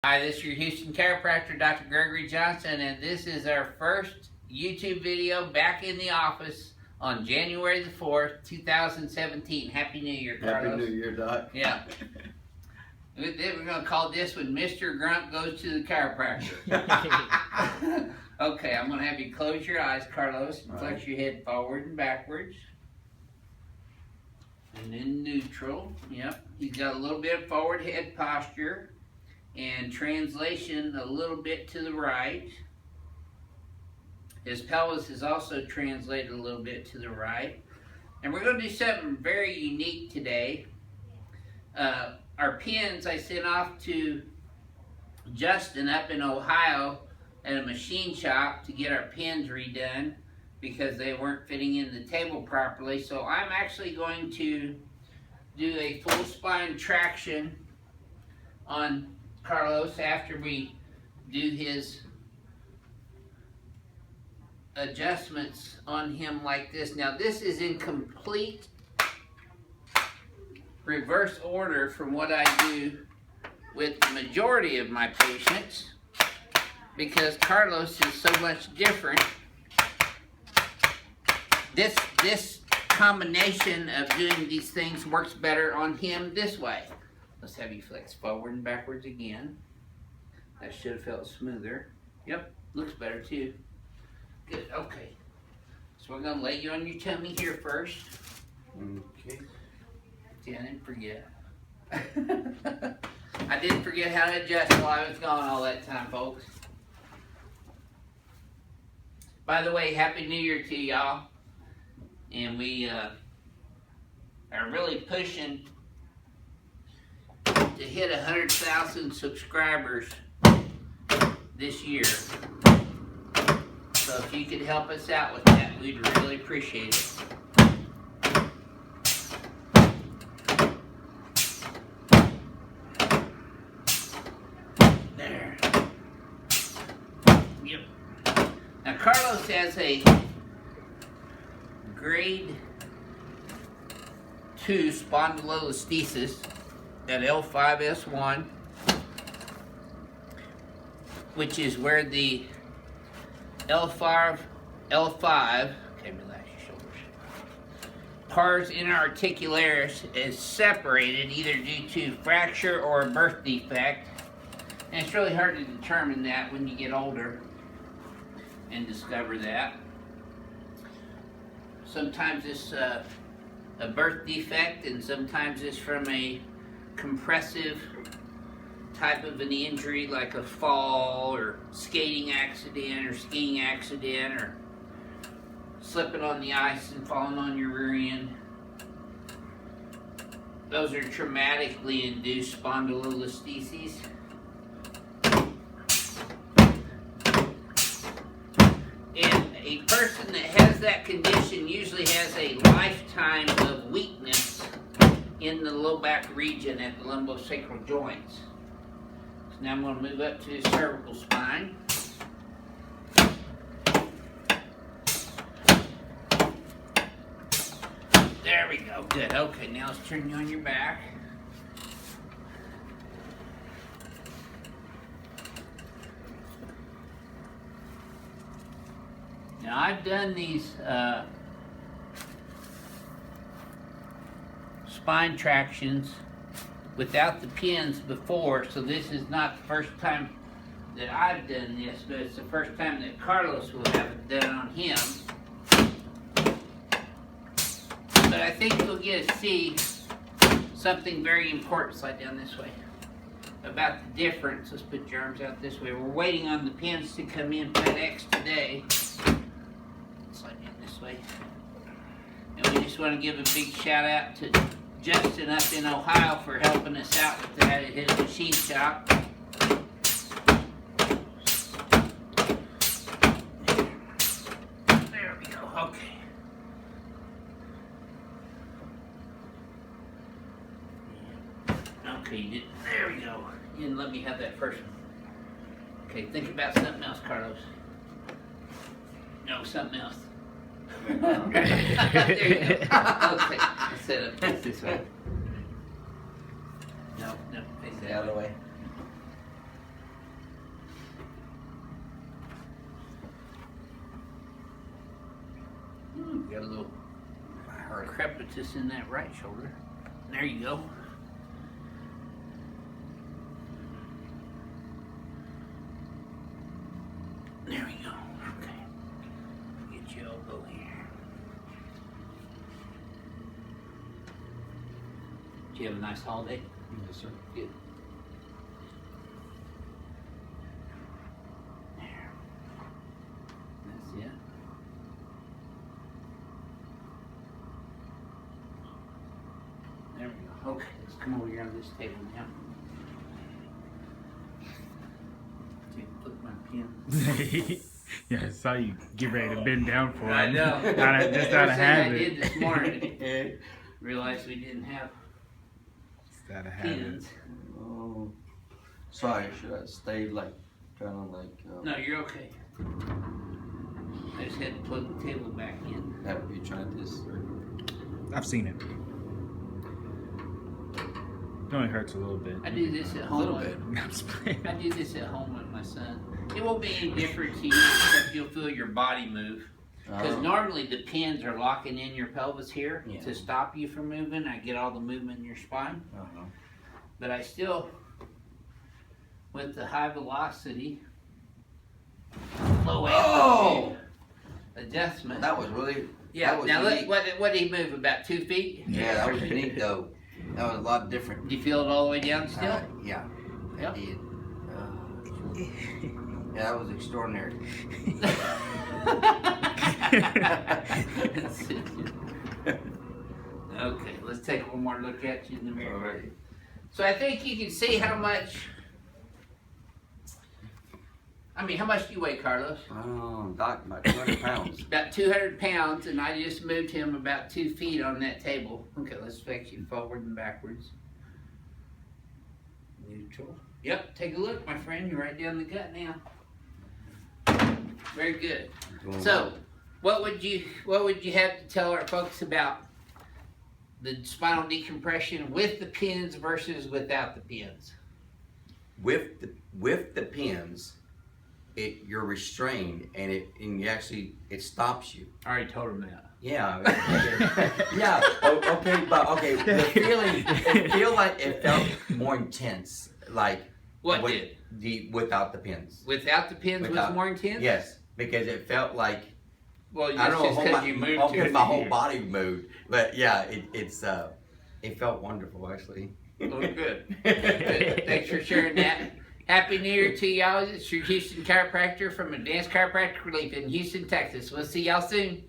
Hi, this is your Houston chiropractor, Dr. Gregory Johnson, and this is our first YouTube video back in the office on January the 4th, 2017. Happy New Year, Carlos. Happy New Year, Doc. Yeah. We're going to call this one Mr. Grunt Goes to the Chiropractor. Okay, I'm going to have you close your eyes, Carlos, and flex your head forward and backwards. And then neutral. Yep. He's got a little bit of forward head posture. And translation a little bit to the right. His pelvis is also translated a little bit to the right. And we're going to do something very unique today. Our pins I sent off to Justin up in Ohio at a machine shop to get our pins redone because they weren't fitting in the table properly. So I'm actually going to do a full spine traction on Carlos after we do his adjustments on him like this. Now this is in complete reverse order from what I do with the majority of my patients because Carlos is so much different. This combination of doing these things works better on him this way. Let's have you flex forward and backwards again. That should have felt smoother. Yep, looks better too. Good, okay. So we're gonna lay you on your tummy here first. Okay. See, I didn't forget. I didn't forget how to adjust while I was gone all that time, folks. By the way, Happy New Year to y'all. And we are really pushing to hit 100,000 subscribers this year. So if you could help us out with that, we'd really appreciate it. There. Yep. Now Carlos has a grade 2 spondylolisthesis at L5S1, which is where the L5, okay, relax your shoulders, pars interarticularis is separated either due to fracture or a birth defect, and it's really hard to determine that when you get older and discover that. Sometimes it's a birth defect, and sometimes it's from a compressive type of an injury like a fall or skating accident or skiing accident or slipping on the ice and falling on your rear end. Those are traumatically induced spondylolistheses. And a person that has that condition usually has a lifetime of weakness in the low back region at the lumbosacral joints. So now I'm going to move up to his cervical spine. There we go. Good. Okay, now let's turn you on your back. Now I've done these spine tractions without the pins before, so this is not the first time that I've done this, but it's the first time that Carlos will have it done on him. But I think you'll get to see something very important, slide down this way, about the difference. Let's put your arms out this way. We're waiting on the pins to come in FedEx today. Slide down this way. And we just want to give a big shout out to Justin up in Ohio for helping us out with that at his machine shop. There we go. Okay. Okay, you did. There we go. You didn't let me have that first one. Okay, think about something else, Carlos. No, something else. There you go. Okay, set up this, way. No, face the other way. got a little crepitus in that right shoulder. There you go. There we go. Okay. Get your elbow here. Did you have a nice holiday? Yes, sir. Good. There. That's it. There we go. Okay, let's come over here on this table now. Put my pen. Yeah, I saw you get ready to bend down for it. I know. Just out of habit. I did this morning. Realized we didn't have Just out of habit. pins. Oh, sorry. Should I stay like kind of like? No, you're okay. I just had to plug the table back in. Have you tried this? Or? I've seen it. It only hurts a little bit. I do this at A home. little bit. I'm just playing. I do this at home with my son. It won't be any different to you, except you'll feel your body move. Because normally the pins are locking in your pelvis here to stop you from moving. I get all the movement in your spine. But I still, with the high velocity, low amplitude adjustment. That was really. Yeah. That was Now unique. look, what did he move? About 2 feet? Yeah, that was unique though. That was a lot different. Do you feel it all the way down still? Yeah. Yep. I did. Yeah, that was extraordinary. Okay, let's take one more look at you in the mirror. All right. So I think you can see how much. How much do you weigh, Carlos? Doc, about 200 pounds. About 200 pounds, and I just moved him about 2 feet on that table. Okay, let's flex you forward and backwards. Neutral. Yep, take a look, my friend. You're right down the gut now. Very good. So, what would you have to tell our folks about the spinal decompression with the pins versus without the pins? With the pins, you're restrained and it stops you. I already told him that. Yeah. Yeah. Okay, but okay. The feeling, it felt more intense. Like What with did? Without the pins. Without the pins was more intense? Yes, because it felt like Well, I that's don't know. just because you moved Okay, to my whole body moved, but yeah, it felt wonderful actually. Oh, good. Good. Thanks for sharing that. Happy New Year to y'all. It's your Houston chiropractor from Advanced Chiropractic Relief in Houston, Texas. We'll see y'all soon.